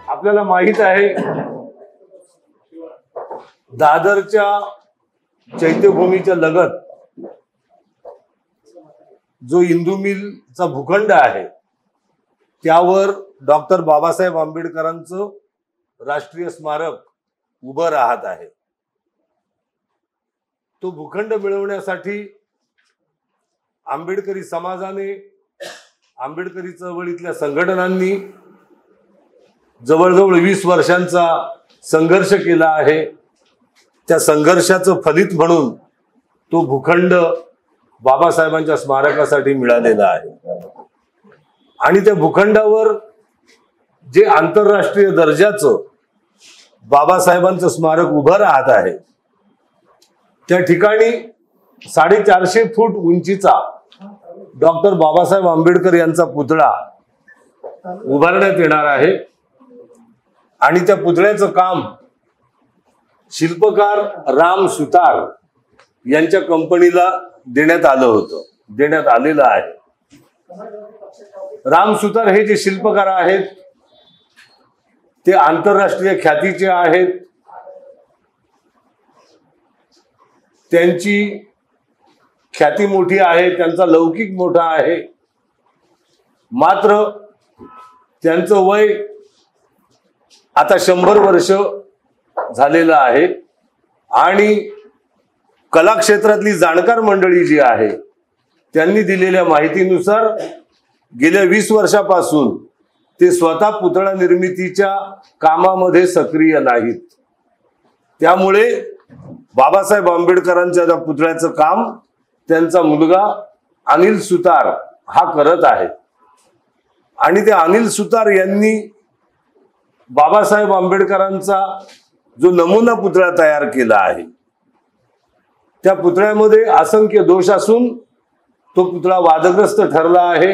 आपल्याला माहित आहे दादरच्या चैत्यभूमीच्या लगत जो इंदू मिलचा भूखंड आहे त्यावर डॉक्टर बाबासाहेब आंबेडकरांचं राष्ट्रीय स्मारक उभं राहत आहे। तो भूखंड मिळवण्यासाठी आंबेडकरी समाजाने, आंबेडकरी चळवळीतल्या संघटनांनी जवळजवळ 20 वर्षांचा संघर्ष केला आहे। त्या संघर्षाचं फलित म्हणून तो भूखंड बाबासाहेबांच्या स्मारकासाठी मिळालेला आहे आणि त्या भूखंडावर जे आंतरराष्ट्रीय दर्जाचं बाबासाहेबांचं स्मारक उभं राहत आहे त्या ठिकाणी 450 फूट उंचीचा डॉक्टर बाबासाहेब आंबेडकर यांचा पुतळा उभारण्यात येणार आहे आणि त्या पुतळ्याचं काम शिल्पकार राम सुतार यांच्या कंपनीला देण्यात आलेलं आहे। राम सुतार हे जे शिल्पकार आहेत ते आंतरराष्ट्रीय ख्यातीचे आहेत। त्यांची ख्याती मोठी आहे, त्यांचा लौकिक मोठा आहे, मात्र त्यांचं वय आता 100 वर्ष झालेलं आहे आणि कला क्षेत्रातली जाणकार मंडळी जी आहे त्यांनी दिलेल्या माहितीनुसार गेल्या 20 वर्षापासून ते स्वतः पुतळा निर्मितीच्या कामामध्ये सक्रिय नाहीत। त्यामुळे बाबासाहेब आंबेडकरांच्या त्या पुतळ्याचं काम त्यांचा मुलगा अनिल सुतार हा करत आहे आणि ते अनिल सुतार यांनी बाबासाहेब आंबेडकरांचा जो नमुना पुतळा तयार केला आहे त्या पुतळ्यामध्ये असंख्य दोष असून तो पुतळा वादग्रस्त ठरला आहे।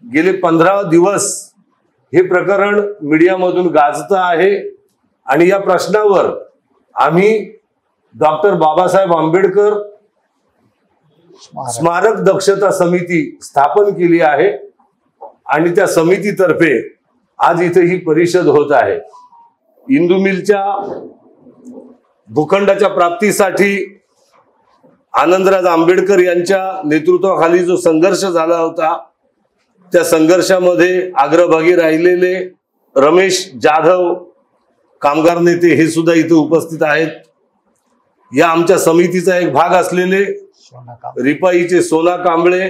गेले 15 दिवस हे प्रकरण मीडियामधून गाजतं आहे आणि या प्रश्नावर आम्ही डॉक्टर बाबासाहेब आंबेडकर स्मारक दक्षता समिती स्थापन केली आहे आणि त्या समितीतर्फे आज इथे ही परिषद होत आहे। इंदू मिलच्या भूखंडाच्या प्राप्तीसाठी आनंदराज आंबेडकर यांच्या नेतृत्वाखाली जो संघर्ष झाला होता त्या संघर्षामध्ये अग्रभागी राहिलेले रमेश जाधव कामगार नेते हे सुद्धा इथे उपस्थित आहेत। या आमच्या समितीचा एक भाग असलेले रिपाईचे सोना कांबळे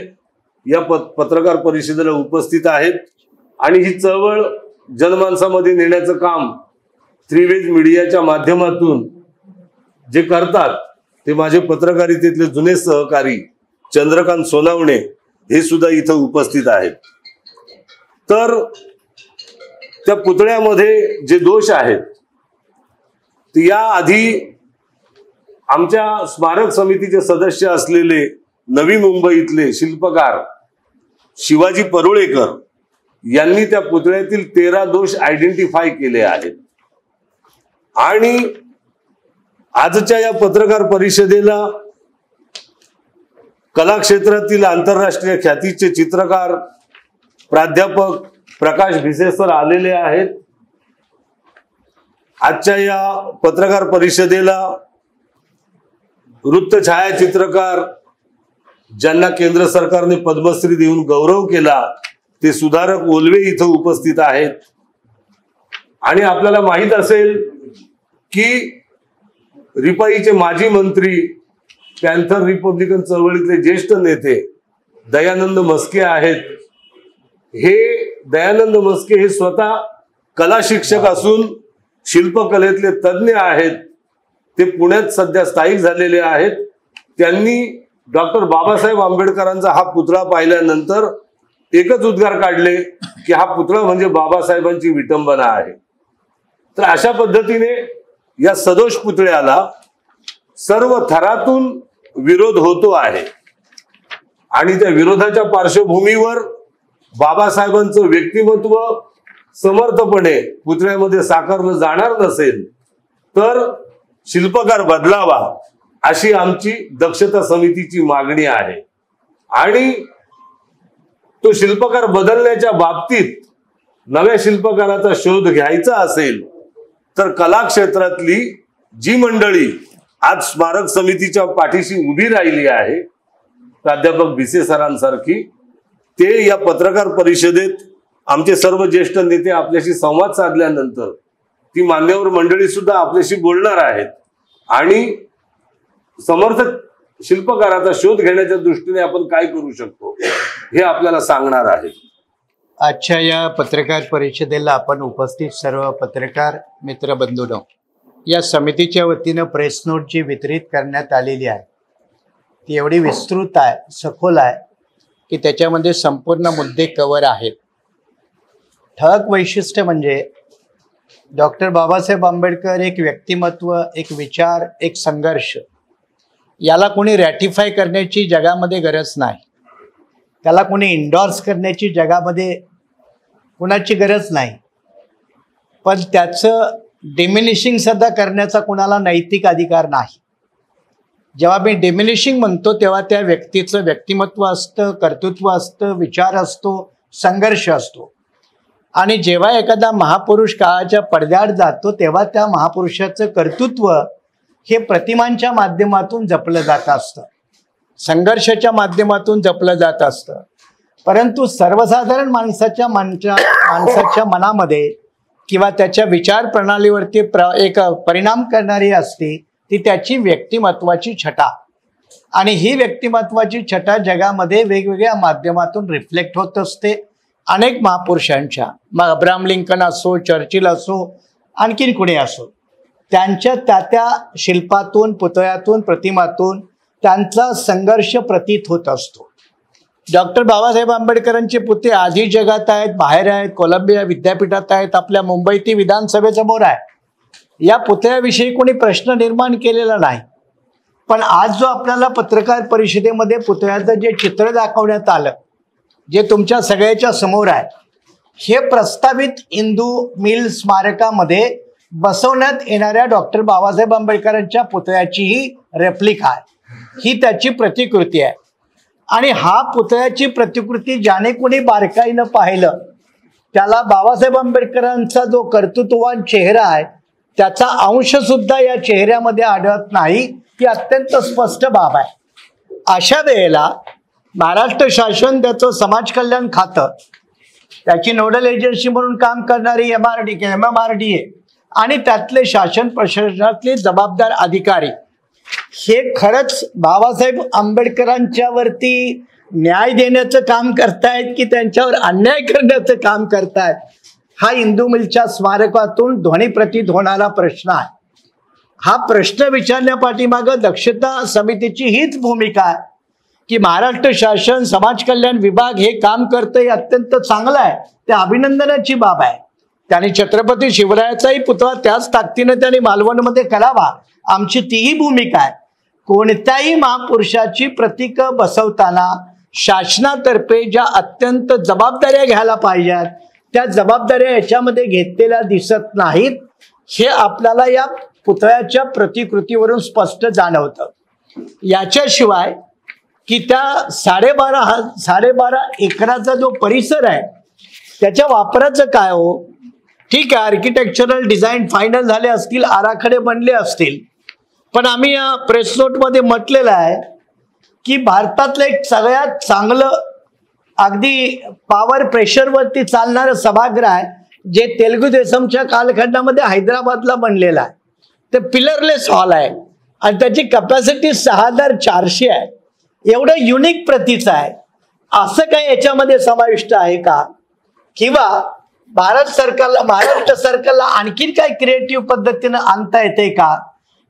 या पत्रकार परिषदेला उपस्थित आहेत आणि ही चळवळ जनमानसामध्ये नेण्याचं काम त्रिवेद मीडियाच्या माध्यमातून जे करतात ते माझे पत्रकारितेतले जुने सहकारी चंद्रकांत सोनावणे हे सुद्धा इथं उपस्थित आहेत। तर त्या पुतळ्यामध्ये जे दोष आहेत ते या आधी आमच्या स्मारक समितीचे सदस्य असलेले नवी मुंबईतले शिल्पकार शिवाजी परुळेकर यांनी त्या पुतळ्यातील 13 दोष आयडेंटिफाय केले आहेत आणि आजच्या या पत्रकार परिषदेला कला क्षेत्रातील आंतरराष्ट्रीय ख्यातीचे चित्रकार प्राध्यापक प्रकाश भिसे सर आलेले आहेत। आजच्या या पत्रकार परिषदेला वृत्त छायाचित्रकार ज्यांना केंद्र सरकारने पद्मश्री देऊन गौरव केला ते सुधारक ओलवे इथं उपस्थित आहेत आणि आपल्याला माहित असेल की रिपाईचे माजी मंत्री पॅन्थर रिपब्लिकन चळवळीतले ज्येष्ठ नेते दयानंद मस्के आहेत। हे दयानंद मस्के हे स्वतः कला शिक्षक असून शिल्पकलेतले तज्ञ आहेत। ते पुण्यात सध्या स्थायिक झालेले आहेत। त्यांनी डॉक्टर बाबासाहेब आंबेडकरांचा हा पुतळा पाहिल्यानंतर एकच उद्गार काढले की हा पुतळा म्हणजे बाबासाहेबांची विटंबना आहे। तर अशा पद्धतीने या सदोष पुतळ्याला सर्व थरातून विरोध होतो आहे आणि त्या विरोधाच्या पार्श्वभूमीवर बाबासाहेबांचं व्यक्तिमत्व समर्थपणे पुतळ्यामध्ये साकारलं जाणार नसेल तर शिल्पकार बदलावा अशी आमची दक्षता समितीची मागणी आहे आणि तो शिल्पकार बदलण्याच्या बाबतीत नव्या शिल्पकाराचा शोध घ्यायचा असेल तर कला क्षेत्रातली जी मंडळी आज स्मारक समितीच्या पाठीशी उभी राहिली आहे, प्राध्यापक भिसे सरांसारखी, ते या पत्रकार परिषदेत आमचे सर्व ज्येष्ठ नेते आपल्याशी संवाद साधल्यानंतर ती मान्यवर मंडळी सुद्धा आपल्याशी बोलणार आहेत आणि समर्थ शिल्पकाराचा शोध घेण्याच्या दृष्टीने आपण काय करू शकतो हे आपल्याला सांगणार आहे. आजच्या या पत्रकार परिषदेला आपण उपस्थित सर्व पत्रकार मित्र बंधूंनो, या समितीच्या वतीनं प्रेस नोट जी वितरित करण्यात आलेली आहे ती एवढी विस्तृत आहे, सखोल आहे की त्याच्यामध्ये संपूर्ण मुद्दे कव्हर आहेत. ठळक वैशिष्ट्य म्हणजे डॉक्टर बाबासाहेब आंबेडकर एक व्यक्तिमत्व, एक विचार, एक संघर्ष, याला कोणी रॅटिफाय करण्याची जगामध्ये गरज नाही, त्याला कोणी इंडॉर्स करण्याची जगामध्ये कुणाची गरज नाही, पण त्याचं डिमिनिशिंग सुद्धा करण्याचा कुणाला नैतिक अधिकार नाही. जेव्हा मी डिमिनिशिंग म्हणतो तेव्हा त्या व्यक्तीचं व्यक्तिमत्व असतं, कर्तृत्व असतं, विचार असतो, संघर्ष असतो. आणि जेव्हा एखादा महापुरुष काळाच्या पडद्याआड जातो तेव्हा त्या महापुरुषाचं कर्तृत्व हे प्रतिमांच्या माध्यमातून जपलं जात असतं, संघर्षाच्या माध्यमातून जपलं जात असतं. परंतु सर्वसाधारण माणसाच्या मनामध्ये किंवा त्याच्या विचार प्रणालीवरती एक परिणाम करणारी असते ती त्याची व्यक्तिमत्वाची छटा. आणि ही व्यक्तिमत्वाची छटा जगामध्ये वेगवेगळ्या माध्यमातून रिफ्लेक्ट होत असते. अनेक महापुरुषांच्या, मग अब्राहम लिंकन असो, चर्चिल असो, आणखीन कुणी असो, त्यांच्या त्या शिल्पातून, पुतळ्यातून, प्रतिमातून त्यांचा संघर्ष प्रतीत होत असतो. डॉक्टर बाबासाहेब आंबेडकरांचे पुतळे आधी जगात आहेत, बाहेर आहेत, कोलंबिया विद्यापीठात आहेत, आपल्या मुंबईतील विधानसभेसमोर आहे. या पुतळ्याविषयी कोणी प्रश्न निर्माण केलेला नाही. पण आज जो आपल्याला पत्रकार परिषदेमध्ये पुतळ्याचं जे चित्र दाखवण्यात आलं, जे तुमच्या सगळ्याच्या समोर आहे, हे प्रस्तावित इंदू मिल स्मारकामध्ये बसवण्यात येणाऱ्या डॉक्टर बाबासाहेब आंबेडकरांच्या पुतळ्याचीही रेप्लिका आहे, ही त्याची प्रतिकृती आहे. आणि हा पुतळ्याची प्रतिकृती ज्याने कोणी बारकाईनं पाहिलं त्याला बाबासाहेब आंबेडकरांचा जो कर्तृत्ववान चेहरा आहे त्याचा अंश सुद्धा या चेहऱ्यामध्ये आढळत नाही, ही अत्यंत स्पष्ट बाब आहे. अशा वेळेला महाराष्ट्र शासन, त्याचं समाज कल्याण खातं, त्याची नोडल एजन्सी म्हणून काम करणारी MMRDA आणि त्यातले शासन प्रशासनातले जबाबदार अधिकारी हे खरंच बाबासाहेब आंबेडकरांच्या वरती न्याय देण्याचं काम करतायत की त्यांच्यावर अन्याय करण्याचं काम करतायत, हा इंदू मिलच्या स्मारकातून ध्वनिप्रतीत होणारा प्रश्न आहे. हा प्रश्न विचारण्यापाठीमागं दक्षता समितीची हीच भूमिका आहे की महाराष्ट्र शासन, समाज कल्याण विभाग हे काम करतं, हे अत्यंत चांगलं आहे, ते अभिनंदनाची बाब आहे. त्यांनी छत्रपती शिवरायाचाही पुतळा त्याच ताकदीने त्यांनी मालवणमध्ये करावा, आमची तीही भूमिका आहे. कोणत्याही महापुरुषाची प्रतीकं बसवताना शासनातर्फे ज्या अत्यंत जबाबदाऱ्या घ्यायला पाहिजेत त्या जबाबदाऱ्या याच्यामध्ये घेतलेल्या दिसत नाहीत, हे आपल्याला या पुतळ्याच्या प्रतिकृतीवरून स्पष्ट जाणवतं. याच्याशिवाय की त्या 12.5 एकराचा जो परिसर आहे त्याच्या वापराचं काय हो? ठीक आहे, आर्किटेक्चरल डिझाईन फायनल झाले असतील, आराखडे बनले असतील, पण आम्ही या प्रेस नोटमध्ये म्हटलेलं आहे की भारतातलं एक सगळ्यात चांगलं, अगदी पॉवर प्रेशरवरती चालणारं सभागृह आहे जे तेलुगू देसमच्या कालखंडामध्ये हैदराबादला बनलेलं आहे. ते पिलरलेस हॉल आहे आणि त्याची कॅपॅसिटी 6400 आहे. एवढं युनिक प्रतीचं आहे. असं काही याच्यामध्ये समाविष्ट आहे का? किंवा महाराष्ट्र सरकारला आणखीन काही क्रिएटिव्ह पद्धतीनं आणता येते का?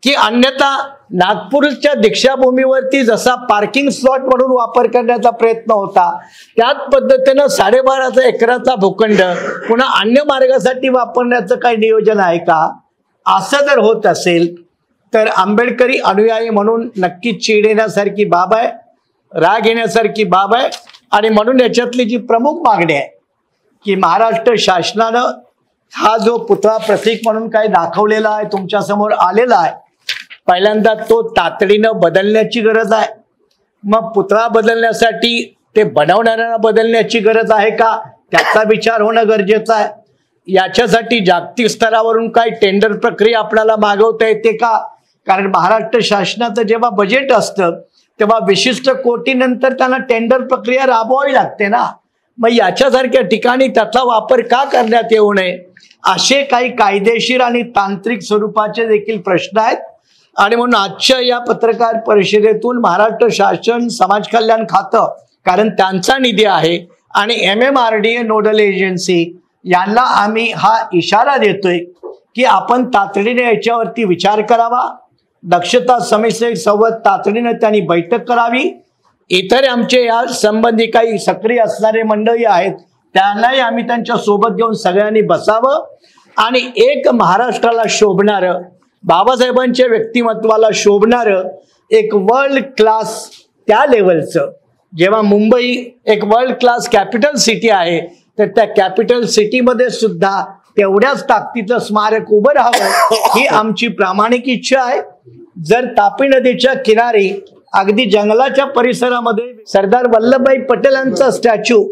की अन्यथा नागपूरच्या दीक्षाभूमीवरती जसा पार्किंग स्लॉट म्हणून वापर करण्याचा प्रयत्न होता त्याच पद्धतीनं 12.5 एकराचा भूखंड पुन्हा अन्य मार्गासाठी वापरण्याचं काही नियोजन आहे का? असं जर होत असेल तर आंबेडकरी अनुयायी म्हणून नक्कीच चीड येण्यासारखी बाब आहे, राग येण्यासारखी बाब आहे. आणि म्हणून याच्यातली जी प्रमुख मागणी आहे की महाराष्ट्र शासनानं हा जो पुतळा प्रतीक म्हणून काही दाखवलेला आहे, तुमच्या समोर आलेला आहे, पहिल्यांदा तो तातडीनं बदलण्याची गरज आहे. मग पुतळा बदलण्यासाठी ते बनवणाऱ्यांना बदलण्याची गरज आहे का, त्याचा विचार होणं गरजेचं आहे. याच्यासाठी जागतिक स्तरावरून काही टेंडर प्रक्रिया आपल्याला मागवता येते का? कारण महाराष्ट्र शासनाचं जेव्हा बजेट असतं तेव्हा विशिष्ट कोटीनंतर त्यांना टेंडर प्रक्रिया राबवावी लागते ना. मग याच्यासारख्या ठिकाणी त्याचा वापर का करण्यात येऊ नये, असे काही कायदेशीर आणि तांत्रिक स्वरूपाचे देखील प्रश्न आहेत. आणि म्हणून आजच्या या पत्रकार परिषदेतून महाराष्ट्र शासन समाज कल्याण खातं, कारण त्यांचा निधी आहे, आणि MMRDA नोडल एजन्सी यांना आम्ही हा इशारा देतोय की आपण तातडीने याच्यावरती विचार करावा. दक्षता समितीसोबत तातडीने त्यांनी बैठक करावी. इतर आमचे या संबंधी काही सक्रिय असणारे मंडळी आहेत त्यांनाही आम्ही त्यांच्या सोबत घेऊन सगळ्यांनी बसावं आणि एक महाराष्ट्राला शोभणारं, बाबासाहेबांच्या व्यक्तिमत्वाला शोभणारं एक वर्ल्ड क्लास त्या लेवलचं, जेव्हा मुंबई एक वर्ल्ड क्लास कॅपिटल सिटी आहे तर त्या कॅपिटल सिटीमध्ये सुद्धा तेवढ्याच ताकदीचं स्मारक उभं राहावं ही आमची प्रामाणिक इच्छा आहे. जर तापी नदीच्या किनारी अगदी जंगलाच्या परिसरामध्ये सरदार वल्लभभाई पटेलांचा स्टॅच्यू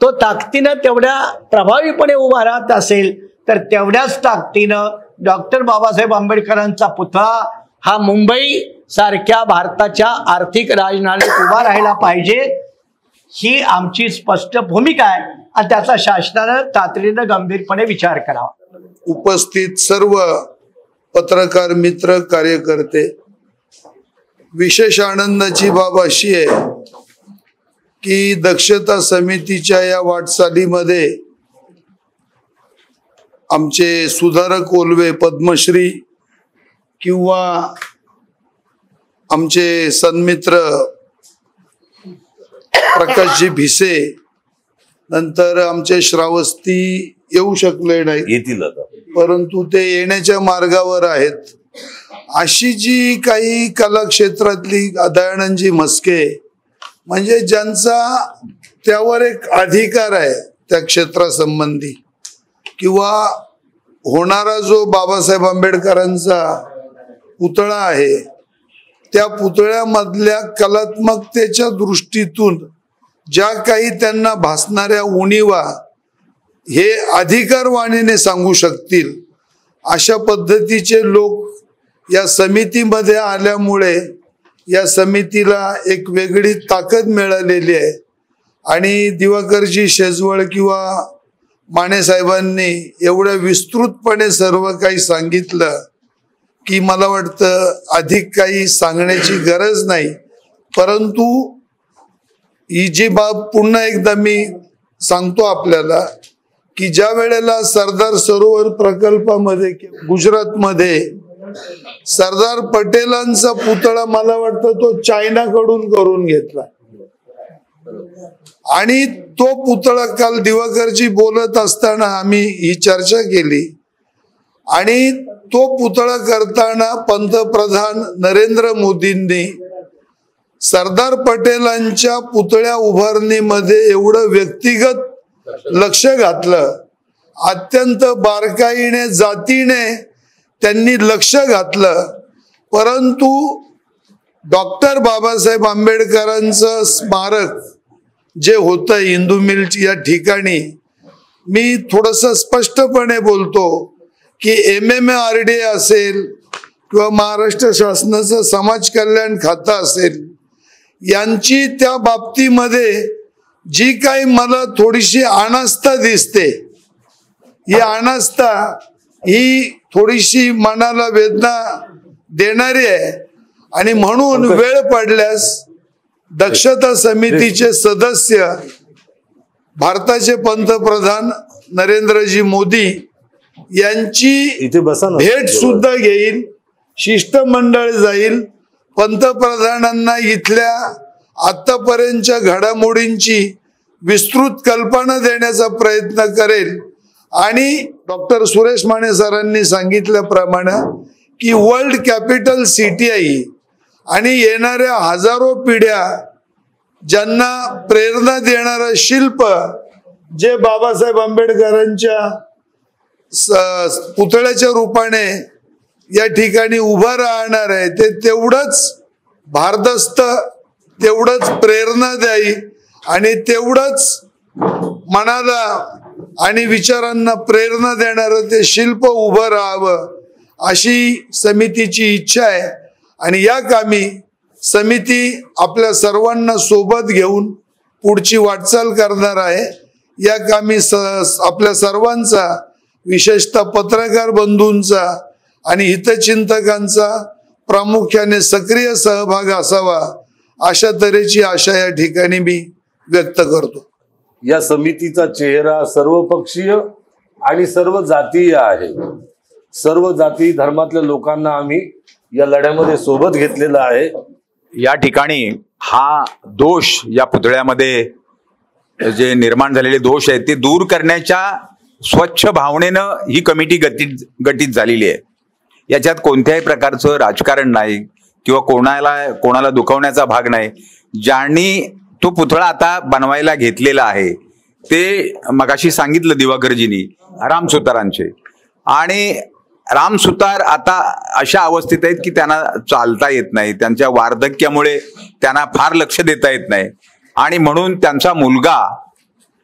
तो ताकदीनं तेवढ्या प्रभावीपणे उभा राहत असेल तर तेवढ्याच ताकदीनं डॉक्टर बाबासाहेब आंबेडकरांचा पुतळा हा मुंबई सारख्या भारताच्या आर्थिक राजधानीत उभा राहायला पाहिजे, ही आमची स्पष्ट भूमिका आहे आणि त्याचा शासनानं तातडीनं गंभीरपणे विचार करावा. उपस्थित सर्व पत्रकार मित्र कार्यकर्ते, विशेष आनंदाची बाब अशी आहे की दक्षता समितीच्या या वाटचालीमध्ये आमचे सुधारक ओलवे पद्मश्री किंवा आमचे सन्मित्र प्रकाशजी भिसे, नंतर आमचे श्रावस्ती येऊ शकले नाही, येतील आता, परंतु ते येण्याच्या मार्गावर आहेत. अशी जी काही कला क्षेत्रातली दयानंदजी म्हस्के, म्हणजे ज्यांचा त्यावर एक अधिकार आहे त्या क्षेत्रासंबंधी, किंवा होणारा जो बाबासाहेब आंबेडकरांचा पुतळा आहे त्या पुतळ्यामधल्या कलात्मकतेच्या दृष्टीतून ज्या काही त्यांना भासणाऱ्या उणीवा हे अधिकारवाणीने सांगू शकतील अशा पद्धतीचे लोक या समितीमध्ये आल्यामुळे या समितीला एक वेगळी ताकद मिळालेली आहे. आणि दिवाकरजी शेजवळ किंवा माने साहेबांनी एवढ्या विस्तृतपणे सर्व काही सांगितलं की मला वाटतं अधिक काही सांगण्याची गरज नाही. परंतु ही जी बाब पुन्हा एकदा मी सांगतो आपल्याला की ज्या वेळेला सरदार सरोवर प्रकल्पामध्ये गुजरातमध्ये सरदार पटेलांचा पुतळा मला वाटतं तो चायनाकडून करून घेतला आणि तो पुतळा काल दिवाकरजी बोलत असताना आम्ही ही चर्चा केली आणि तो पुतळा करताना पंतप्रधान नरेंद्र मोदींनी सरदार पटेलांच्या पुतळ्या उभारणीमध्ये एवढं व्यक्तिगत लक्ष घातलं, अत्यंत बारकाईने जातीने त्यांनी लक्ष घातलं. परंतु डॉक्टर बाबासाहेब आंबेडकरांचं स्मारक जे होतं इंदू मिल या ठिकाणी, मी थोडस स्पष्टपणे बोलतो की MMRDA असेल किंवा महाराष्ट्र शासनाचं समाज कल्याण खातं असेल, यांची त्या बाबतीमध्ये जी काही मला थोडीशी अनास्था दिसते, ही अनास्था ही थोडीशी मनाला वेदना देणारी आहे. आणि म्हणून वेळ पडल्यास दक्षता समितीचे सदस्य भारताचे पंतप्रधान नरेंद्रजी मोदी यांची भेट सुद्धा घेईल, शिष्टमंडळ जाईल, पंतप्रधानांना इथल्या आतापर्यंतच्या घडामोडींची विस्तृत कल्पना देण्याचा प्रयत्न करेल. आणि डॉक्टर सुरेश माने सरांनी सांगितल्याप्रमाणे की वर्ल्ड कॅपिटल सिटी आहे आणि येणाऱ्या हजारो पिढ्या ज्यांना प्रेरणा देणारं शिल्प जे बाबासाहेब आंबेडकरांच्या पुतळ्याच्या रूपाने या ठिकाणी उभं राहणार आहे, ते तेवढंच भारदस्त, तेवढंच प्रेरणादायी आणि तेवढंच मनाला आणि विचारांना प्रेरणा देणारं ते शिल्प उभं राहावं अशी समितीची इच्छा आहे। आणि या कामी समिती आपल्या सर्वांना सोबत घेऊन पुढची वाटचाल करणार आहे। या कामी आपल्या सर्वांचा, विशेषतः पत्रकार बंधूंचा आणि हितचिंतकांचा प्रामुख्याने सक्रिय सहभाग असावा अशा तऱ्हेची आशा या ठिकाणी मी व्यक्त करतो। या समितीचा चेहरा सर्वपक्षीय आणि सर्व जातीय आहे। सर्व जाती धर्मातल्या लोकांना आम्ही या लढ्यामध्ये सोबत घेतलेला आहे। या ठिकाणी हा दोष, या पुतळ्यामध्ये जे निर्माण झालेले दोष आहेत ते दूर करण्याच्या स्वच्छ भावनेनं ही कमिटी गठीत झालेली आहे। याच्यात कोणत्याही प्रकारचं राजकारण नाही किंवा कोणाला दुखवण्याचा भाग नाही। ज्यांनी तो पुतळा आता बनवायला घेतलेला आहे ते मगाशी सांगितलं दिवाकरजींनी, राम सुतारांचे, आणि राम सुतार आता अशा अवस्थेत आहेत की त्यांना चालता येत नाही, त्यांच्या वार्धक्यामुळे त्यांना फार लक्ष देता येत नाही आणि म्हणून त्यांचा मुलगा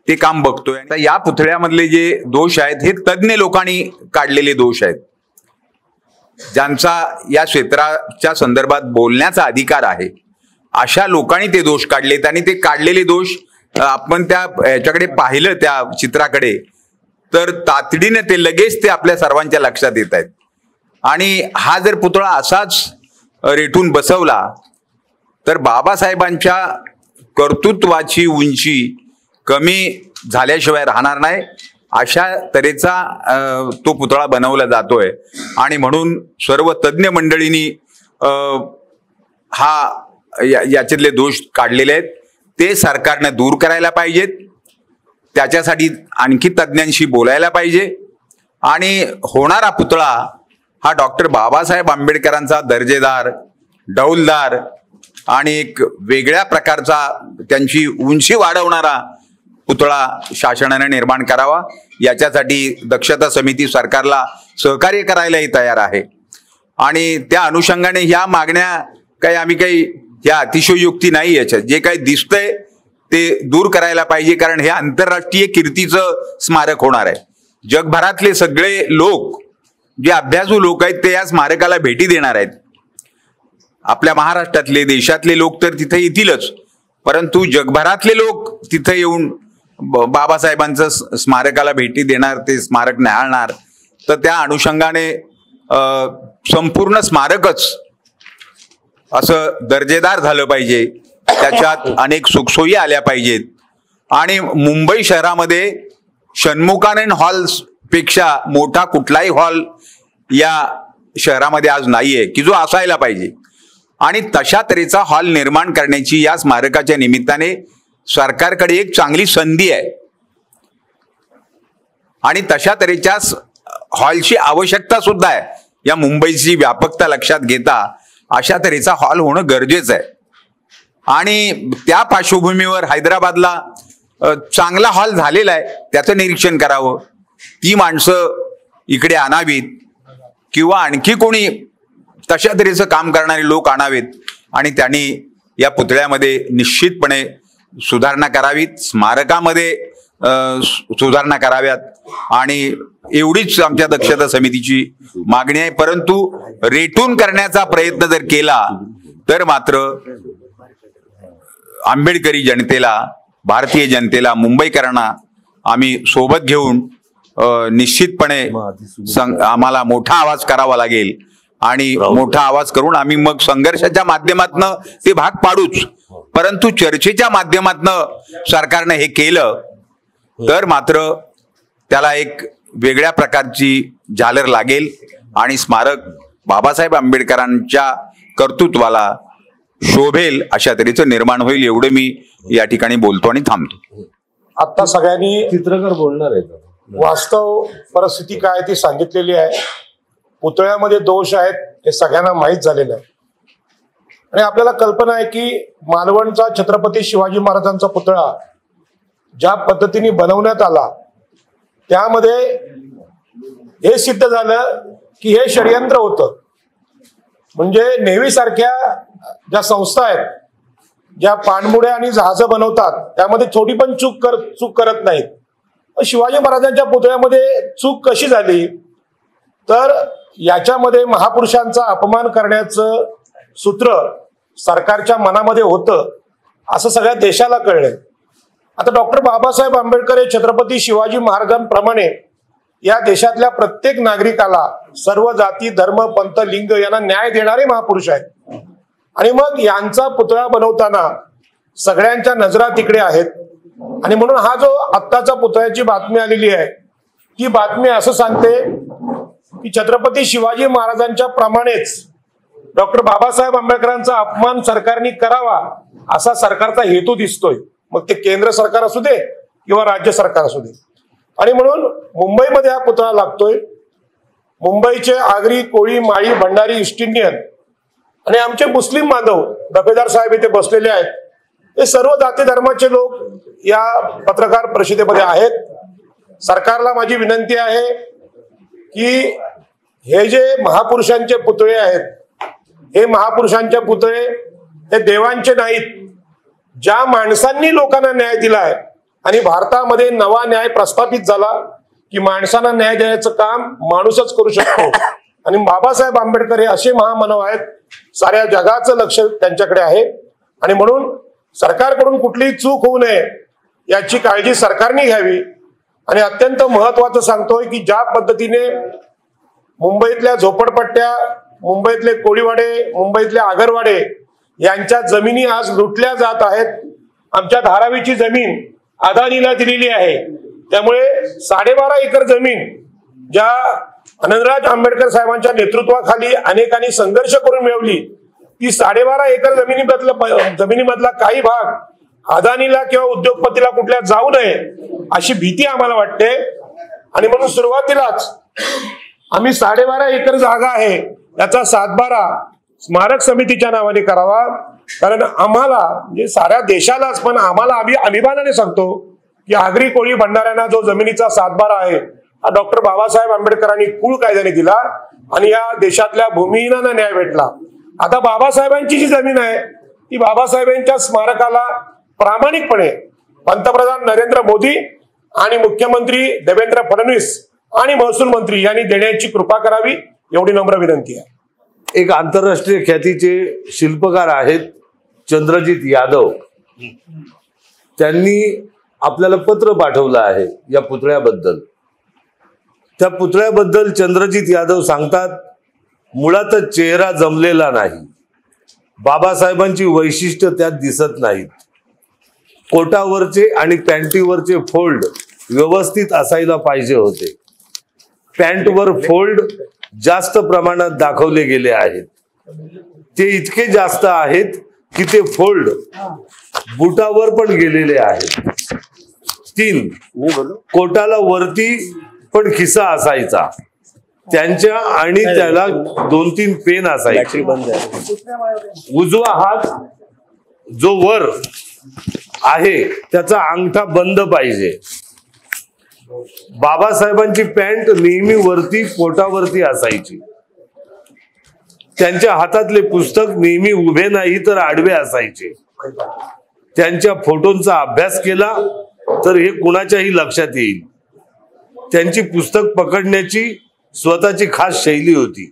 ते काम बघतोय। तर या पुतळ्यामधले जे दोष आहेत हे तज्ञ लोकांनी काढलेले दोष आहेत, ज्यांचा या क्षेत्राच्या संदर्भात बोलण्याचा अधिकार आहे। अशा लोकांनी ते दोष काढलेत आणि ते काढलेले दोष आपण त्या याच्याकडे पाहिलं, त्या चित्राकडे, तर तातडीने ते लगेच ते आपल्या सर्वांच्या लक्षात येत आहेत। आणि हा जर पुतळा असाच रेटून बसवला तर बाबासाहेबांच्या कर्तृत्वाची उंची कमी झाल्याशिवाय राहणार नाही, अशा तऱ्हेचा तो पुतळा बनवला जातोय। आणि म्हणून सर्व तज्ञ मंडळींनी याच्यातले दोष काढलेले आहेत ते सरकारने दूर करायला पाहिजेत। त्याच्यासाठी आणखी तज्ञांशी बोलायला पाहिजे आणि होणारा पुतळा हा डॉक्टर बाबासाहेब आंबेडकरांचा दर्जेदार, डौलदार आणि एक वेगळ्या प्रकारचा त्यांची उंची वाढवणारा पुतळा शासनाने निर्माण करावा। याच्यासाठी दक्षता समिती सरकारला सहकार्य करायलाही तयार आहे आणि त्या अनुषंगाने ह्या मागण्या काही ह्या अतिशयोक्ती नाही। याच्यात जे काही दिसतंय ते दूर करायला पाहिजे, कारण हे आंतरराष्ट्रीय कीर्तीचं स्मारक होणार आहे। जगभरातले सगळे लोक, जे अभ्यासू लोक आहेत, ते या स्मारकाला भेटी देणार आहेत। आपल्या महाराष्ट्रातले, देशातले लोक तर तिथे येतीलच, परंतु जगभरातले लोक तिथे येऊन बाबासाहेबांचं स्मारकाला भेटी देणार, ते स्मारक न्याहाळणार। तर त्या अनुषंगाने संपूर्ण स्मारकच असं दर्जेदार झालं पाहिजे, त्याच्यात अनेक सुखसोयी आल्या पाहिजेत। आणि मुंबई शहरामध्ये षण्मुखानंद हॉल्स पेक्षा मोठा कुठलाही हॉल या शहरामध्ये आज नाहीये की जो असायला पाहिजे। आणि तशा तऱ्हेचा हॉल निर्माण करण्याची या स्मारकाच्या निमित्ताने सरकारकडे एक चांगली संधी आहे आणि तशा तऱ्हेच्या हॉलची आवश्यकता सुद्धा आहे। या मुंबईची व्यापकता लक्षात घेता अशा तऱ्हेचा हॉल होणं गरजेचं आहे। आणि त्या पार्श्वभूमीवर हैदराबादला चांगला हॉल झालेला आहे, त्याचं निरीक्षण करावं, ती माणसं इकडे आणावीत किंवा आणखी कोणी तशा तऱ्हेचं काम करणारे लोक आणावेत आणि त्यांनी या पुतळ्यामध्ये निश्चितपणे सुधारणा करावीत, स्मारकामध्ये सुधारणा कराव्यात। आणि एवढीच आमच्या दक्षता समितीची मागणी आहे। परंतु रेटून करण्याचा प्रयत्न जर केला तर मात्र आंबेडकरी जनतेला, भारतीय जनतेला, मुंबईकरांना आम्ही सोबत घेऊन निश्चितपणे आम्हाला मोठा आवाज करावा लागेल आणि मोठा आवाज करून आम्ही मग संघर्षाच्या माध्यमातनं ते भाग पाडूच, परंतु चर्चेच्या माध्यमातनं सरकारने हे केलं तर मात्र त्याला एक वेगळ्या प्रकारची झालर लागेल आणि स्मारक बाबासाहेब आंबेडकरांच्या कर्तृत्वाला शोभेल अशा तऱ्हेचं निर्माण होईल। एवढं मी या ठिकाणी बोलतो आणि थांबतो। आता सगळ्यांनी चित्रकार बोलणार आहेत, वास्तव परिस्थिती काय ती सांगितलेली आहे। पुतळ्यामध्ये दोष आहेत हे सगळ्यांना माहीत झालेलं आहे आणि आपल्याला कल्पना आहे की मालवणचा छत्रपती शिवाजी महाराजांचा पुतळा ज्या पद्धतीने बनवण्यात आला त्यामध्ये हे सिद्ध झालं की हे षडयंत्र होतं। म्हणजे नेव्ही सारख्या ज्या संस्था आहेत ज्या पाणबुड्या आणि जहाजं बनवतात त्यामध्ये थोडी पण चूक करत नाहीत। शिवाजी महाराजांच्या पुतळ्यामध्ये चूक कशी झाली तर याच्यामध्ये महापुरुषांचा अपमान करण्याचं सूत्र सरकारच्या मनामध्ये होतं असं सगळ्या देशाला कळलंय। आता डॉक्टर बाबासाहेब आंबेडकर हे छत्रपती शिवाजी महाराजांप्रमाणे या देशातल्या प्रत्येक नागरिकाला सर्व जाती धर्म पंथ लिंग यांना न्याय देणारे महापुरुष आहेत आणि मग यांचा पुतळा बनवताना सगळ्यांच्या नजरा तिकडे आहेत आणि म्हणून हा जो आत्ताचा पुतळ्याची बातमी आलेली आहे ती बातमी असं सांगते की छत्रपती शिवाजी महाराजांच्या प्रमाणेच डॉक्टर बाबासाहेब आंबेडकरांचा अपमान सरकारने करावा असा सरकारचा हेतू दिसतोय, मग ते केंद्र सरकार असू दे किंवा राज्य सरकार असू दे। आणि म्हणून मुंबईमध्ये हा पुतळा लागतोय। मुंबईचे आगरी कोळी माळी भंडारी ईस्ट इंडियन आणि आमचे मुस्लिम बांधव दफेदार साहेब इथे बसलेले आहेत, हे सर्व जाती धर्माचे लोक या पत्रकार परिषदेमध्ये आहेत। सरकारला माझी विनंती आहे की हे जे महापुरुषांचे पुतळे आहेत हे महापुरुषांचे पुतळे हे देवांचे नाहीत। ज्या माणसांनी लोकांना न्याय दिलाय आणि भारतामध्ये नवा न्याय प्रस्थापित झाला की माणसांना न्याय देण्याचं काम माणूसच करू शकतो आणि बाबासाहेब आंबेडकर हे असे महामानव आहेत, साऱ्या जगाचं लक्ष त्यांच्याकडे आहे आणि म्हणून सरकारकडून कुठलीही चूक होऊ नये याची काळजी सरकारने घ्यावी। आणि अत्यंत महत्वाचं सांगतोय की ज्या पद्धतीने मुंबईतल्या झोपडपट्ट्या मुंबईतले कोळीवाडे मुंबईतले आगरवाडे यांच्या जमिनी आज लुटल्या जात आहेत। आमच्या धारावीची जमीन अदानीला दिलेली आहे, त्यामुळे 12.5 एकर जमीन ज्या आनंदराज आंबेडकर साहेबांच्या नेतृत्वाखाली अनेकांनी संघर्ष करून मिळवली ती 12.5 एकर जमिनीमधला काही भाग अदानीला किंवा उद्योगपतीला कुठल्या जाऊ नये अशी भीती आम्हाला वाटते आणि म्हणून सुरुवातीलाच आम्ही 12.5 एकर जागा आहे याचा 7/12 स्मारक समितीच्या नावाने करावा, कारण आम्हाला म्हणजे साऱ्या देशालाच पण आम्हाला आम्ही अभिमानाने सांगतो की आगरी कोळी भंडाऱ्यांना जो जमिनीचा 7/12 आहे हा डॉक्टर बाबासाहेब आंबेडकरांनी कुळ कायद्याने दिला आणि या देशातल्या भूमिहीनांना न्याय भेटला। आता बाबासाहेबांची जी जमीन आहे ती बाबासाहेबांच्या स्मारकाला प्रामाणिकपणे पंतप्रधान नरेंद्र मोदी आणि मुख्यमंत्री देवेंद्र फडणवीस आणि महसूल मंत्री यांनी देण्याची कृपा करावी एवढी नम्र विनंती आहे। एक आंतरराष्ट्रीय ख्यातीचे शिल्पकार आहेत चंद्रजीत यादव, त्यांनी आपल्याला पत्र पाठवलं आहे या पुतळ्याबद्दल। त्या पुतळ्याबद्दल चंद्रजीत यादव सांगतात, मुळातच चेहरा जमलेला नाही, बाबासाहेबांची वैशिष्ट्य त्यात दिसत नाहीत, कोटावरचे आणि पॅन्टीवरचे फोल्ड व्यवस्थित असायला पाहिजे होते, पॅन्टवर फोल्ड जास्त प्रमाणात दाखवले गेले आहेत, ते इतके जास्त आहेत की ते फोल्ड बुटावर पण गेलेले आहेत। 3 कोटाला वरती पण खिसा असायचा त्यांच्या आणि त्याला 2-3 पेन असायचे। उजवा हात जो वर आहे त्याचा अंगठा बंद पाहिजे। बाबासाहेबांची पॅन्ट नेहमी वरती पोटावरती असायची, त्यांच्या हातातले पुस्तक नेहमी उभे नाही तर आडवे असायचे। त्यांच्या फोटोंचा अभ्यास केला तर हे कुणाच्याही लक्षात येईल, त्यांची पुस्तक पकडण्याची स्वतःची खास शैली होती,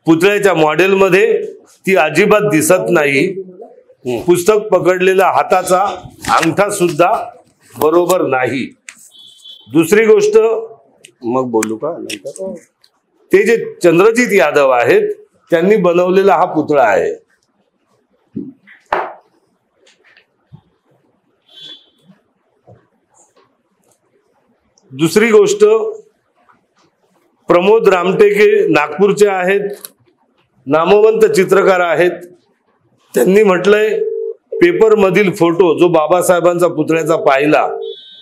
पुतळ्याच्या मॉडेलमध्ये ती अजिबात दिसत नाही। पुस्तक पकडलेला हाताचा अंगठा सुद्धा बरोबर नाही। दुसरी गोष्ट मग बोलू का नंतर, ते जे चंद्रजीत यादव आहेत त्यांनी बनवलेला हा पुतळा आहे। दुसरी गोष्ट, प्रमोद रामटेके नागपूरचे आहेत, नामवंत चित्रकार आहेत, त्यांनी म्हटलंय पेपर मधील फोटो जो बाबासाहेबांचा पुतळ्याचा पाहिला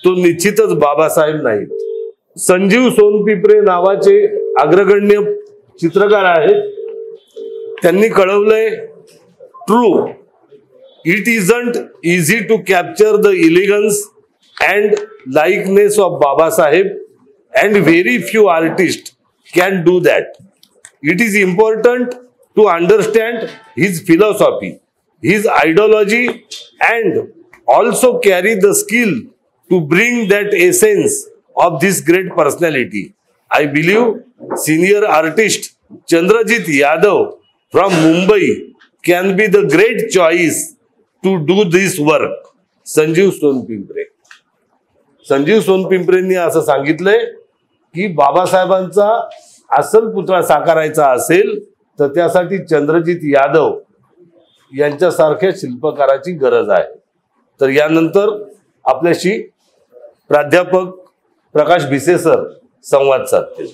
तो निश्चितच बाबासाहेब नाहीत। संजीव सोनपिपरे नावाचे अग्रगण्य चित्रकार आहेत, त्यांनी कळवलंय, true it isn't easy to capture the elegance and likeness of Babasaheb and very few artist can do that. It is important to understand his philosophy his ideology and also carry the skill to bring that essence of this great personality. I believe senior artist Chandrajit Yadav from Mumbai can be the great choice to do this work. Sanjeev Sonpimpre. संजीव सोनपिंपरेंनी असं सांगितलंय की बाबासाहेबांचा अस्सल पुतळा साकारायचा असेल तर त्यासाठी चंद्रजित यादव यांच्यासारख्या शिल्पकाराची गरज आहे. तर यानंतर आपल्याशी प्राध्यापक प्रकाश भिसे सर संवाद साधतील.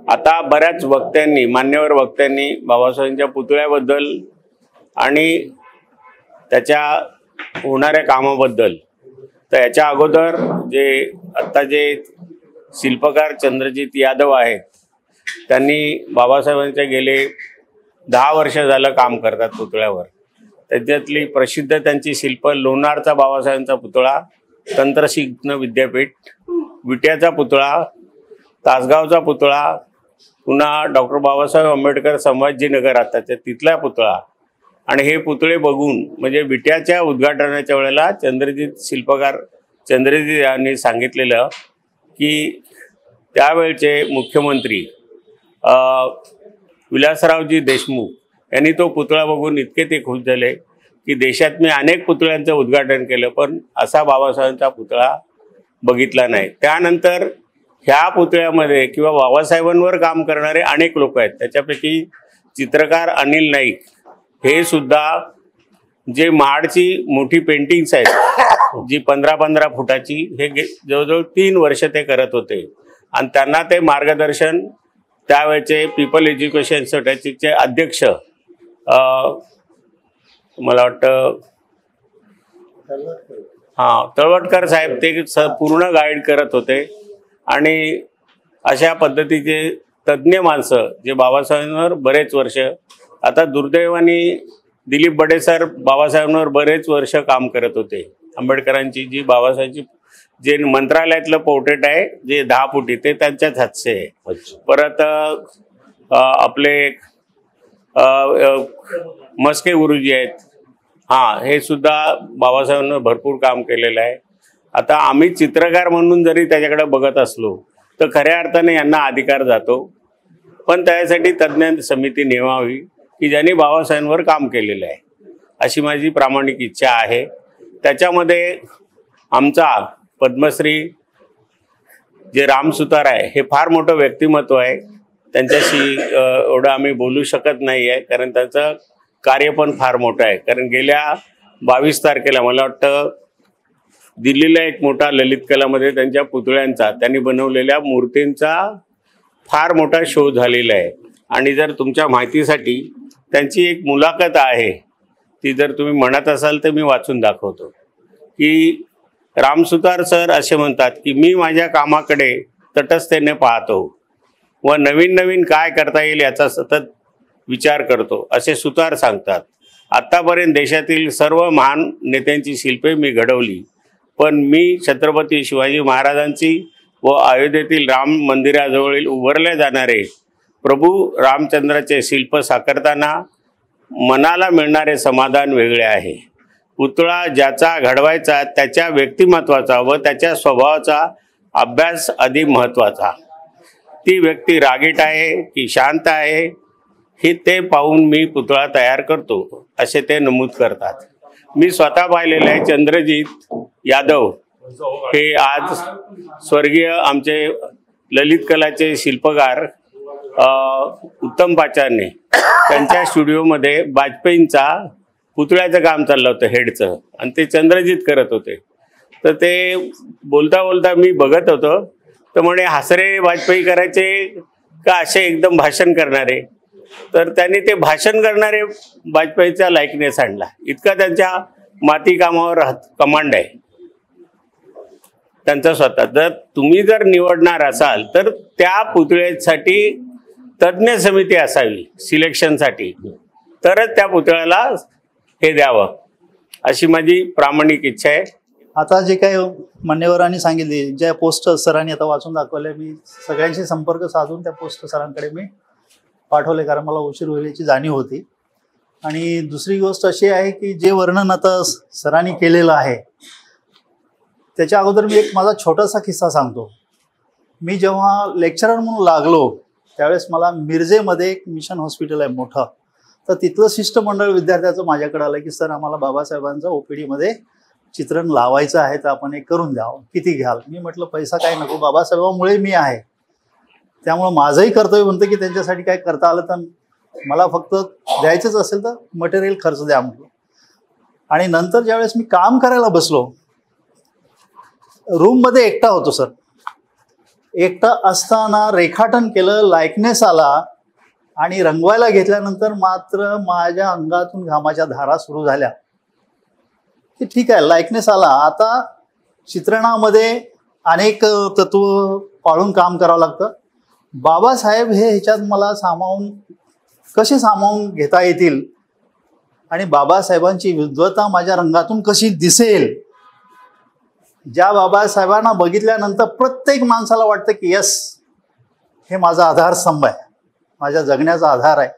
आता बऱ्याच वक्त्यांनी, मान्यवर वक्त्यांनी बाबासाहेबांच्या पुतळ्याबद्दल आणि त्याच्या होणाऱ्या कामाबद्दल, तर याच्या अगोदर आता जे शिल्पकार चंद्रजित यादव आहेत त्यांनी बाबासाहेबांच्या गेले 10 वर्ष झालं काम करतात पुतळ्यावर. त्याच्यातली प्रसिद्ध त्यांची शिल्प लोणारचा बाबासाहेबांचा पुतळा, तंत्रशिक्षण विद्यापीठ, विट्याचा पुतळा, तासगावचा पुतळा, पुन्हा डॉक्टर बाबासाहेब आंबेडकर संभाजीनगर आताच्या तिथला पुतळा. आणि हे पुतळे बघून म्हणजे विट्याच्या उद्घाटनाच्या वेळेला शिल्पकार चंद्रजित यांनी सांगितलेलं की त्यावेळचे मुख्यमंत्री विलासरावजी देशमुख यांनी तो पुतळा बघून इतके ते खुश झाले की देशात मी अनेक पुतळ्यांचं उद्घाटन केलं पण असा बाबासाहेबांचा पुतळा बघितला नाही. त्यानंतर ह्या पुतळ्यामध्ये किंवा बाबासाहेबांवर काम करणारे अनेक लोक आहेत. त्याच्यापैकी चित्रकार अनिल नाईक हे सुद्धा जे महाडची मोठी पेंटिंग्स आहेत जी 15-15 फुटाची, हे जवळजवळ 3 वर्ष ते करत होते. आणि त्यांना ते मार्गदर्शन त्यावेळेचे पीपल एज्युकेशन सोसायटीचे अध्यक्ष मला वाटतं तळवटकर साहेब ते पूर्ण गाईड करत होते. आणि अशा पद्धतीचे तज्ज्ञ माणसं जे बाबासाहेबांवर बरेच वर्ष, आता दुर्दैवाने दिलीप बडे सर बाबासाहेबांवर बरेच वर्ष काम करत होते. आंबेडकरांची जी बाबासाहेबांची जे मंत्रालयातलं पोर्ट्रेट आहे जे 10 फुटी ते त्यांच्याच हातचे आहे. परत आपले मस्के गुरुजी आहेत, हे सुद्धा बाबासाहेबांवर भरपूर काम केलेलं आहे. आता आम्ही चित्रकार म्हणून जरी त्याच्याकडे बघत असलो तर खऱ्या अर्थाने यांना अधिकार जातो, पण त्यासाठी तज्ज्ञ समिती नेमावी की ज्यांनी बाबासाहेबांवर काम केलेलं आहे, अशी माझी प्रामाणिक इच्छा आहे. त्याच्यामध्ये आमचा पद्मश्री जे राम सुतार आहे हे फार मोठं व्यक्तिमत्व आहे. त्यांच्याशी एवढं आम्ही बोलू शकत नाही आहे कारण त्यांचं कार्य पण फार मोठं आहे. कारण गेल्या 22 तारखेला मला वाटतं दिल्लीला एक मोठा ललित कलामध्ये त्यांच्या पुतळ्यांचा, त्यांनी बनवलेल्या मूर्तींचा फार मोठा शो झालेला आहे. आणि जर तुमच्या माहितीसाठी त्यांची एक मुलाखत आहे, ती जर तुम्ही म्हणत असाल तर मी वाचून दाखवतो की राम सुतार सर असे म्हणतात की मी माझ्या कामाकडे तटस्थतेने पाहतो व नवीन नवीन काय करता येईल याचा सतत विचार करतो असे सुतार सांगतात. आत्तापर्यंत देशातील सर्व महान नेत्यांची शिल्पे मी घडवली, पण मी छत्रपती शिवाजी महाराजांची व अयोध्येतील राम मंदिराजवळील उभारले जाणारे प्रभू रामचंद्राचे शिल्प साकारताना मनाला मिळणारे समाधान वेगळे आहे. पुतळा ज्याचा घडवायचा त्याच्या व्यक्तिमत्वाचा व त्याच्या स्वभावाचा अभ्यास अधिक महत्त्वाचा. ती व्यक्ती रागीट आहे की शांत आहे हे ते पाहून मी पुतळा तयार करतो असे ते नमूद करतात. मी स्वतः पाहिलेले आहे चंद्रजित यादव हे आज स्वर्गीय आमचे ललित कलाचे शिल्पकार उत्तम पाचारने त्यांच्या स्टुडिओमध्ये वाजपेयींचा पुतळ्याचं काम चाललं होतं हेडचं, आणि ते चंद्रजित करत होते. तर ते बोलता बोलता मी बघत होतो, तर म्हणे हसरे वाजपेयी करायचे का असे एकदम भाषण करणारे. तर त्यांनी ते भाषण करणारे वाजपेयीचा लायकनेस आणला. इतका त्यांच्या माती कामावर कमांड आहे त्यांचा स्वतः. जर तुम्ही जर निवडणार असाल तर त्या पुतळ्यासाठी तज्ज्ञ समिती असावी सिलेक्शनसाठी, तरच त्या पुतळ्याला हे द्यावं अशी माझी प्रामाणिक इच्छा आहे. आता जे काही मान्यवरांनी सांगितले, ज्या पोस्टर सरांनी आता वाचून दाखवले, मी सगळ्यांशी संपर्क साधून त्या पोस्टर सरांकडे मी पाठवले कारण मला उशीर होईल याची जाणीव होती. आणि दुसरी गोष्ट अशी आहे की जे वर्णन आता सरांनी केलेलं आहे त्याच्या अगोदर मी एक माझा छोटासा किस्सा सांगतो. मी जेव्हा लेक्चरर म्हणून लागलो त्यावेळेस मला मिरजेमध्ये एक मिशन हॉस्पिटल आहे मोठं, तर तिथलं शिष्टमंडळ विद्यार्थ्याचं माझ्याकडे आलं की सर आम्हाला बाबासाहेबांचं OPD मध्ये चित्रण लावायचं आहे तर आपण एक करून द्यावं, किती घ्याल? मी म्हटलं पैसा काय नको, बाबासाहेबांमुळे मी आहे त्यामुळं माझंही कर्तव्य म्हणतं की त्यांच्यासाठी काय करता आलं तर मला फक्त द्यायचंच असेल तर मटेरियल खर्च द्या म्हटलं. आणि नंतर ज्यावेळेस मी काम करायला बसलो, रूममध्ये एकटा होतो सर. एकटा असताना रेखाटन केलं, लायकनेस आला आणि रंगवायला घेतल्यानंतर मात्र माझ्या अंगातून घामाच्या धारा सुरू झाल्या की ठीक आहे लायकनेस आला, आता चित्रणामध्ये अनेक तत्व पाळून काम करावं लागतं. बाबासाहेब हे ह्याच्यात मला कसे सामावून घेता येतील आणि बाबासाहेबांची विद्वत्ता माझ्या रंगातून कशी दिसेल. ज्या बाबासाहेबांना बघितल्यानंतर प्रत्येक माणसाला वाटतं की यस हे माझा आधारस्तंभ आहे, माझ्या जगण्याचा आधार आहे,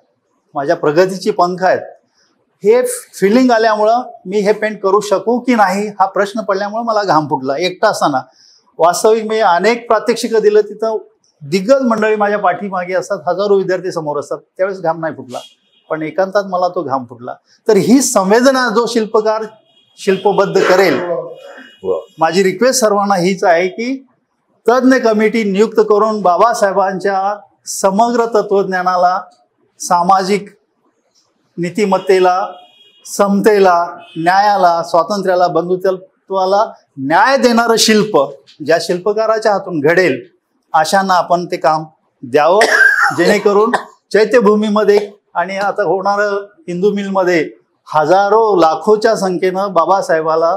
माझ्या प्रगतीची पंख आहेत, हे फिलिंग आल्यामुळं मी हे पेंट करू शकू की नाही हा प्रश्न पडल्यामुळं मला घाम फुटला एकटा असताना. वास्तविक मी अनेक प्रात्यक्षिकं दिलं, तिथं दिग्गज मंडळी माझ्या पाठीमागे असतात, हजारो विद्यार्थी समोर असतात, त्यावेळेस घाम नाही फुटला, पण एकांतात मला तो घाम फुटला. तर ही संवेदना जो शिल्पकार शिल्पबद्ध करेल, माझी रिक्वेस्ट सर्वांना हीच आहे की तज्ञ कमिटी नियुक्त करून बाबासाहेबांच्या समग्र तत्वज्ञानाला, सामाजिक नीतिमत्तेला, समतेला, न्यायाला, स्वातंत्र्याला, बंधुत्वाला न्याय देणारं शिल्प ज्या शिल्पकाराच्या हातून घडेल अशांना आपण ते काम द्यावं, जेणेकरून चैत्यभूमीमध्ये आणि आता होणारं हिंदू मिलमध्ये हजारो लाखोच्या संख्येनं बाबासाहेबाला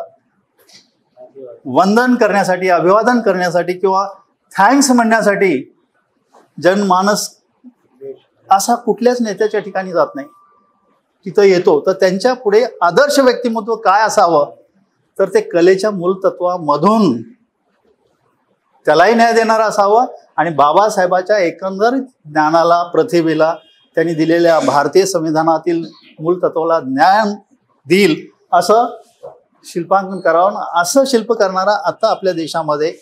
वंदन करण्यासाठी, अभिवादन करण्यासाठी किंवा थँक्स म्हणण्यासाठी जनमानस असा कुठल्याच नेत्याच्या ठिकाणी जात नाही, तिथं येतो. तर त्यांच्या पुढे आदर्श व्यक्तिमत्व काय असावं, तर ते कलेच्या मूलतत्वामधून त्यालाही न्याय देणारा असावं आणि बाबासाहेबाच्या एकंदर ज्ञानाला, प्रतिभेला, त्यांनी दिलेल्या भारतीय संविधानातील मूलतत्वाला ज्ञान देईल असं शिल्पांकन करावं. असं शिल्प करणारा आता आपल्या देशामध्ये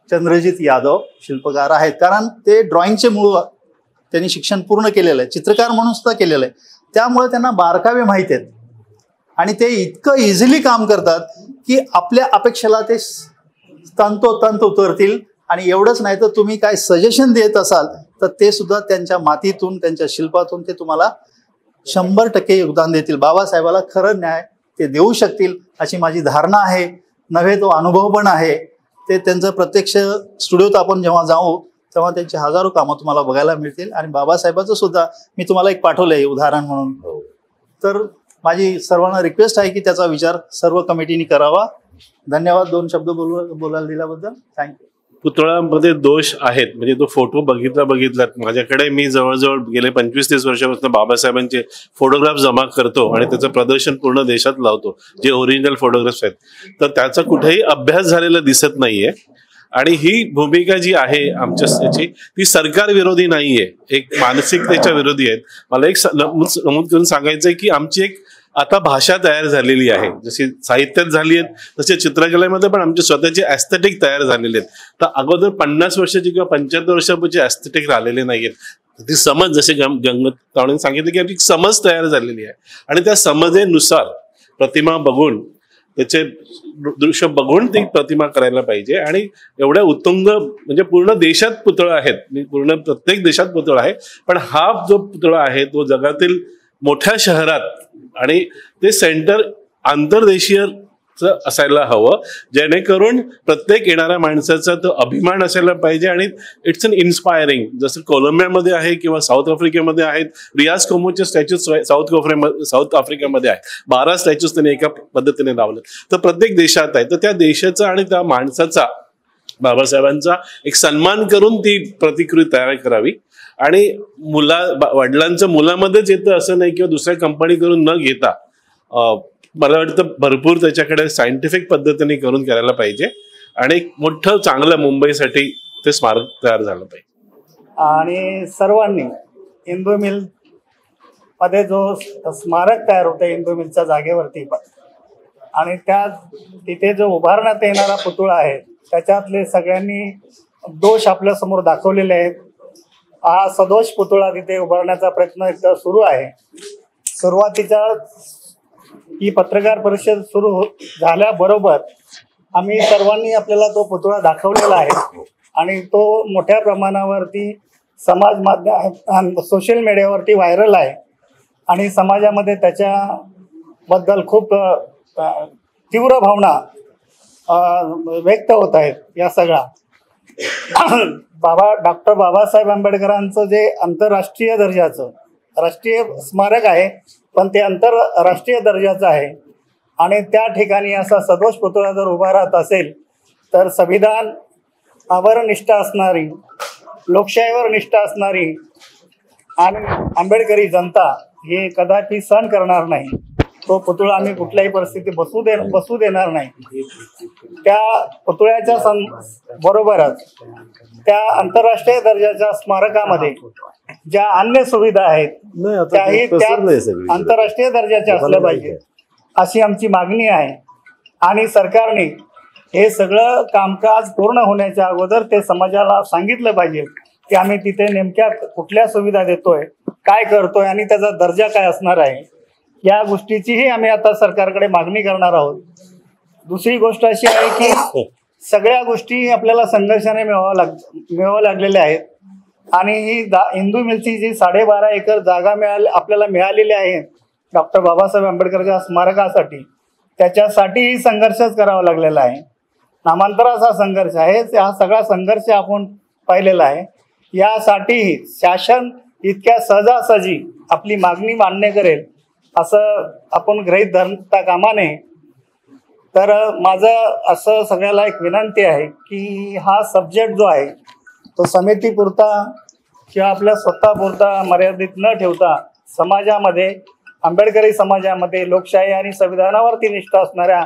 चंद्रजित यादव शिल्पकार आहेत, कारण ते ड्रॉइंगचे मूळ त्यांनी शिक्षण पूर्ण केलेलं आहे, चित्रकार म्हणून सुद्धा केलेलं आहे, त्यामुळे त्यांना बारकावे माहीत आहेत आणि ते इतकं इझिली काम करतात की आपल्या अपेक्षेला ते तंतोतंत उतरतील. आणि एवढंच नाही तर तुम्ही काय सजेशन देत असाल तर ते सुद्धा त्यांच्या मातीतून, त्यांच्या शिल्पातून ते तुम्हाला 100% योगदान देतील. बाबासाहेबाला खरं न्याय ते देऊ शकतील अशी माझी धारणा आहे, नव्हे तो अनुभव पण आहे. ते त्यांचं प्रत्यक्ष स्टुडिओत आपण जेव्हा जाऊ तेव्हा त्यांची हजारो कामं तुम्हाला बघायला मिळतील. आणि बाबासाहेबाचं सुद्धा मी तुम्हाला एक पाठवलं आहे उदाहरण म्हणून. तर माझी सर्वांना रिक्वेस्ट आहे की त्याचा विचार सर्व कमिटीने करावा. धन्यवाद. 2 शब्द बोलायला दिल्याबद्दल थँक्यू. पुतळ्यामध्ये दोष आहेत, म्हणजे तो फोटो बघितलात माझ्याकडे, मी जवळजवळ गेले 25-30 वर्षापासून बाबासाहेबांचे फोटोग्राफ जमा करतो आणि त्याचं प्रदर्शन पूर्ण देशात लावतो, जे ओरिजिनल फोटोग्राफ्स आहेत. तर त्याचा कुठेही अभ्यास झालेला दिसत नाहीये. आणि ही भूमिका जी आहे आमच्या याची ती सरकार विरोधी नाहीये, एक मानसिकतेच्या विरोधी आहेत. मला एक नमूद करून सांगायचंय की आमची एक आता भाषा तयार झालेली आहे, जशी साहित्यात झाली आहेत तसे चित्रकलेमध्ये पण आमचे स्वतःचे ऍस्थेटिक तयार झालेले आहेत. तर अगोदर 50 वर्षाची किंवा 75 वर्षापूर्वी ऍस्थेटिक राहिलेले नाहीयेत. ती समज, जसे गंगत तावडेंनी सांगितलं की आमची समज तयार झालेली आहे आणि त्या समजेनुसार प्रतिमा बघून, त्याचे दृश्य बघून ती प्रतिमा करायला पाहिजे. आणि एवढ्या उत्तुंग म्हणजे पूर्ण देशात पुतळा आहेत, पूर्ण प्रत्येक देशात पुतळा आहे, पण हा जो पुतळा आहे तो जगातील मोठ्या शहरात आणि ते सेंटर आंतरदेशीय असायला हवं, जेणेकरून प्रत्येक येणाऱ्या माणसाचा तो अभिमान असायला पाहिजे. आणि इट्स अन इन्स्पायरिंग, जसं कोलंबियामध्ये आहे किंवा साऊथ आफ्रिकेमध्ये आहेत, रियाज कोमोचे स्टॅच्यूज साऊथ आफ्रिकेमध्ये आहे, 12 स्टॅच्यूज त्यांनी एका पद्धतीने लावले. तर प्रत्येक देशात आहे, तर त्या देशाचा आणि त्या माणसाचा, बाबासाहेबांचा एक सन्मान करून ती प्रतिकृती तयार करावी. आणि वडिलांचं मुलामध्येच येतं असं नाही किंवा दुसऱ्या कंपनी करून न घेता मला वाटतं भरपूर त्याच्याकडे सायंटिफिक पद्धतीने करून करायला पाहिजे आणि एक मोठं चांगलं मुंबईसाठी ते स्मारक तयार झालं पाहिजे. आणि सर्वांनी इंदू मिल मध्ये जो स्मारक तयार होतं इंदू मिलच्या जागेवरती आणि त्या तिथे जो उभारण्यात येणारा पुतळा आहे त्याच्यातले सगळ्यांनी दोष आपल्या समोर दाखवलेले आहेत. हा सदोष पुतळा तिथे उभारण्याचा प्रयत्न इथं सुरू आहे. सुरुवातीच्या ही पत्रकार परिषद सुरू झाल्याबरोबर आम्ही सर्वांनी आपल्याला तो पुतळा दाखवलेला आहे आणि तो मोठ्या प्रमाणावरती समाज माध्यम सोशल मीडियावरती व्हायरल आहे आणि समाजामध्ये त्याच्याबद्दल खूप तीव्र भावना व्यक्त होत आहेत. या सगळ्या डॉक्टर बाबासाहेब आंबेडकरांचं जे आंतरराष्ट्रीय दर्जाचं राष्ट्रीय स्मारक आहे पण ते आंतरराष्ट्रीय दर्जाचं आहे आणि त्या ठिकाणी असा सदोष पुतळा जर उभा राहत असेल तर संविधानावर निष्ठा असणारी, लोकशाहीवर निष्ठा असणारी आणि आंबेडकरी जनता हे कदापि सहन करणार नाही. तो पुतळा आम्ही कुठल्याही परिस्थितीत बसू देणार नाही. त्या पुतळ्याच्या बरोबरच त्या आंतरराष्ट्रीय दर्जाच्या स्मारकामध्ये ज्या अन्य सुविधा आहेत त्याही त्या आंतरराष्ट्रीय दर्जाच्या असल्या पाहिजे अशी आमची मागणी आहे. आणि सरकारने हे सगळं कामकाज पूर्ण होण्याच्या अगोदर ते समाजाला सांगितलं पाहिजे की आम्ही तिथे नेमक्या कुठल्या सुविधा देतोय, काय करतोय आणि त्याचा दर्जा काय असणार आहे. या गोष्टीचीही आम्ही आता सरकारकडे मागणी करणार आहोत. दुसरी गोष्ट अशी आहे की सगळ्या गोष्टी आपल्याला संघर्षाने मिळवाव्या लागलेल्या आहेत आणि ही इंदू मिलची जी 12.5 एकर जागा आपल्याला मिळालेली आहे डॉक्टर बाबासाहेब आंबेडकरच्या स्मारकासाठी, त्याच्यासाठीही संघर्षच करावा लागलेला आहे. नामांतराचा संघर्ष आहे. हा सगळा संघर्ष आपण पाहिलेला आहे. यासाठीही शासन इतक्या सहजासहजी आपली मागणी मान्य करेल असं आपण गृहीत धरता कामा नये. तर माझं असं सगळ्याला एक विनंती आहे की हा सब्जेक्ट जो आहे तो समितीपुरता किंवा आपल्या स्वतःपुरता मर्यादित न ठेवता समाजामध्ये, आंबेडकरी समाजामध्ये, लोकशाही आणि संविधानावरती निष्ठा असणाऱ्या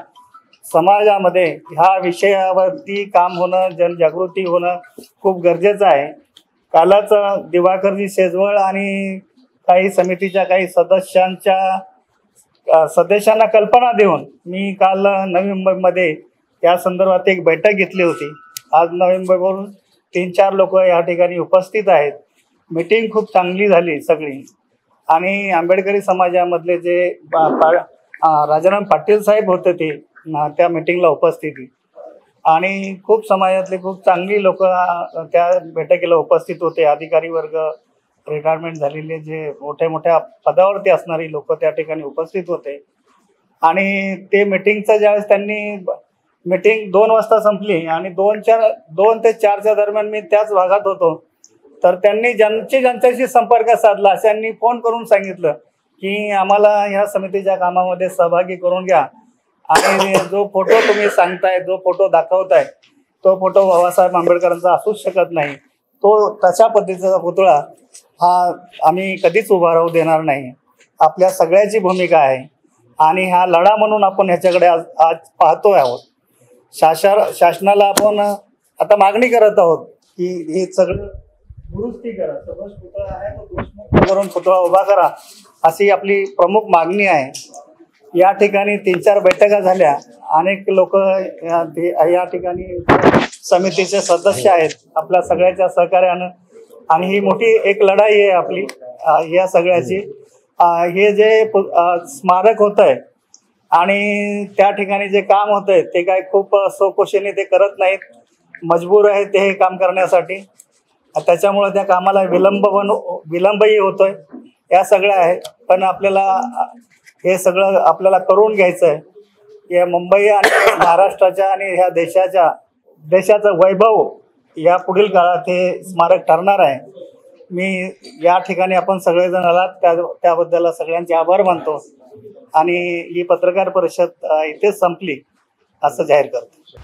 समाजामध्ये ह्या विषयावरती काम होणं, जनजागृती होणं खूप गरजेचं आहे. कालच दिवाकरजी शेजवळ आणि काही समितीच्या काही सदस्यांना कल्पना देऊन मी काल नवी मुंबईमध्ये या संदर्भात एक बैठक घेतली होती. आज नवी मुंबईवरून 3-4 लोक या ठिकाणी उपस्थित आहेत. मीटिंग खूप चांगली झाली सगळी आणि आंबेडकरी समाजामधले जे राजाराम पाटील साहेब होते ते त्या मीटिंगला उपस्थित आणि खूप समाजातले खूप चांगली लोक त्या बैठकीला उपस्थित होते. अधिकारी वर्ग, रिटायरमेंट झालेले जे मोठ्या पदावरती असणारी लोक त्या ठिकाणी उपस्थित होते आणि ते मीटिंगचं ज्यावेळेस त्यांनी मीटिंग 2 वाजता संपली आणि 2 ते 4च्या दरम्यान मी त्याच भागात होतो. तर त्यांनी ज्यांच्याशी संपर्क साधला अशांनी फोन करून सांगितलं की आम्हाला ह्या समितीच्या कामामध्ये सहभागी करून घ्या आणि जो फोटो तुम्ही सांगताय, जो फोटो दाखवताय तो फोटो बाबासाहेब आंबेडकरांचा असूच शकत नाही. तो तशा पद्धतीचा पुतळा हा आम्ही कधीच उभा राहू देणार नाही. आपल्या सगळ्याची भूमिका आहे आणि हा लढा म्हणून आपण ह्याच्याकडे आज पाहतोय आहोत. शासनाला आपण आता मागणी करत आहोत की हे सगळं दुरुस्ती करा. सदोष पुतळा आहे तो दुरुस्त करून पुतळा उभा करा अशी आपली प्रमुख मागणी आहे. या ठिकाणी 3-4 बैठका झाल्या. अनेक लोक या ठिकाणी समितीचे सदस्य आहेत आपल्या सगळ्याच्या सहकार्यानं आणि ही मोठी एक लढाई आहे आपली या सगळ्याची. हे जे स्मारक होत आहे आणि त्या ठिकाणी जे काम होत आहे ते काय खूप स्वखुशीने ते करत नाहीत, मजबूर आहे ते हे काम करण्यासाठी. त्याच्यामुळे त्या कामाला विलंबही होतोय. या सगळ्या आहे पण आपल्याला हे सगळं आपल्याला करून घ्यायचं आहे. या मुंबई आणि महाराष्ट्राच्या आणि ह्या देशाचं वैभव या पुढील काळात हे स्मारक ठरणार आहे. मी या ठिकाणी आपण सगळेजण आलात त्याबद्दल सगळ्यांचे आभार मानतो आणि ही पत्रकार परिषद इथेच संपली असं जाहीर करतो.